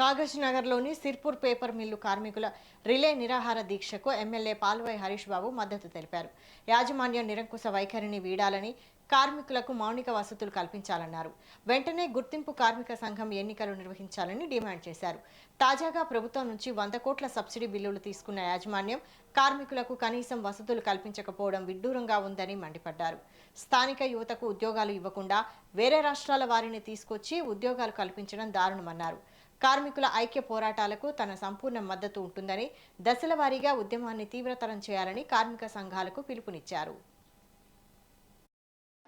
కాగజ్ నగర్లోని Sirpur paper mill కార్మికుల relay నిరాహార దీక్షకు ఎమ్మెల్యే పాల్వాయి హరీష్ బాబు మద్దతు తెలిపారు. యాజమాన్యం నిరంకుశ వైఖరిని వీడాలని, కార్మికులకు మౌలిక వసతులు కల్పించాలన్నారు. వెంటనే గుర్తింపు కార్మిక సంఘం ఎన్నికలు నిర్వహించాలని డిమాండ్ చేశారు. తాజాగా ప్రభుత్వం నుంచి 100 కోట్ల సబ్సిడీ బిల్లులు తీసుకున్న యాజమాన్యం కార్మికులకు కనీసం వసతులు కల్పించకపోవడం విడ్డూరంగా ఉందని మండిపడ్డారు. స్థానిక యువతకు ఉద్యోగాలు ఇవ్వకుండా వేరే రాష్ట్రాల వారిని తీసుకొచ్చి ఉద్యోగాలు కల్పించడం దారుణమన్నారు. కార్మికుల ఐక్య పోరాటాలకు తన సంపూర్ణ మద్దతు ఉంటుందని, దశల వారీగా ఉద్యమాన్ని తీవ్రతరం చేయాలని కార్మిక సంఘాలకు పిలుపునిచ్చారు.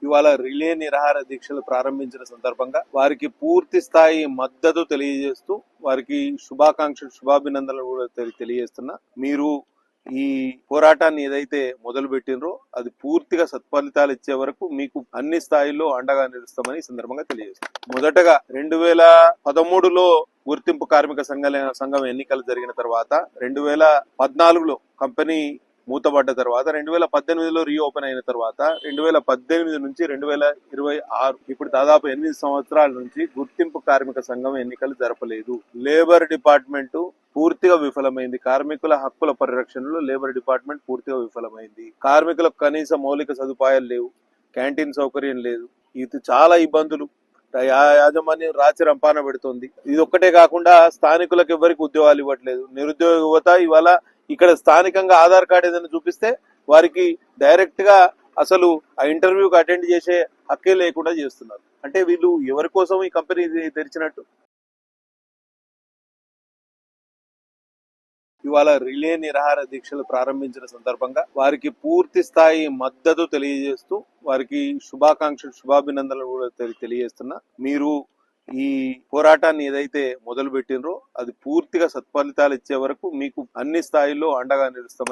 ఇవాళ రిలే నిరాహార దీక్షలు ప్రారంభించిన సందర్భంగా వారికి పూర్తి స్థాయి మద్దతు తెలియజేస్తూ వారికి శుభాభినందనలు కూడా తెలియజేస్తున్నా. మీరు ఈ పోరాటాన్ని ఏదైతే మొదలు పెట్టినరో అది పూర్తిగా సత్ఫలితాలు ఇచ్చే వరకు మీకు అన్ని స్థాయిల్లో అండగా నిలుస్తామని ఈ సందర్భంగా తెలియజేస్తాం. మొదటగా 2013లో గుర్తింపు కార్మిక సంఘం ఎన్నికలు జరిగిన తర్వాత 2014లో కంపెనీ మూతపడ్డ తర్వాత 2018లో రీఓపెన్ అయిన తర్వాత 2018 నుంచి 2026 ఇప్పుడు దాదాపు 8 సంవత్సరాల నుంచి గుర్తింపు కార్మిక సంఘం ఎన్నికలు జరపలేదు. లేబర్ డిపార్ట్మెంట్ పూర్తిగా విఫలమైంది. కార్మికుల హక్కుల పరిరక్షణలో లేబర్ డిపార్ట్మెంట్ పూర్తిగా విఫలమైంది. కార్మికులకు కనీస మౌలిక సదుపాయాలు లేవు, క్యాంటీన్ సౌకర్యం లేదు. ఇది చాలా ఇబ్బందులు యాజమాన్యం రాచి రంపాన పెడుతుంది. ఇది ఒక్కటే కాకుండా స్థానికులకు ఎవరికి ఉద్యోగాలు ఇవ్వట్లేదు. నిరుద్యోగ యువత ఇవాళ ఇక్కడ స్థానికంగా ఆధార్ కార్డు ఏదైనా చూపిస్తే వారికి డైరెక్ట్ గా అసలు ఆ ఇంటర్వ్యూకి అటెండ్ చేసే హక్కే లేకుండా చేస్తున్నారు. అంటే వీళ్ళు ఎవరి కోసం ఈ కంపెనీ తెరిచినట్టు? ఇవాళ రిలే నిరాహార దీక్షలు ప్రారంభించిన సందర్భంగా వారికి పూర్తి స్థాయి మద్దతు తెలియజేస్తూ వారికి శుభాభినందనలు కూడా తెలియజేస్తున్నా. మీరు ఈ పోరాటాన్ని ఏదైతే మొదలు పెట్టినరో అది పూర్తిగా సత్ఫలితాలు ఇచ్చే వరకు మీకు అన్ని స్థాయిల్లో అండగా నిలుస్తామని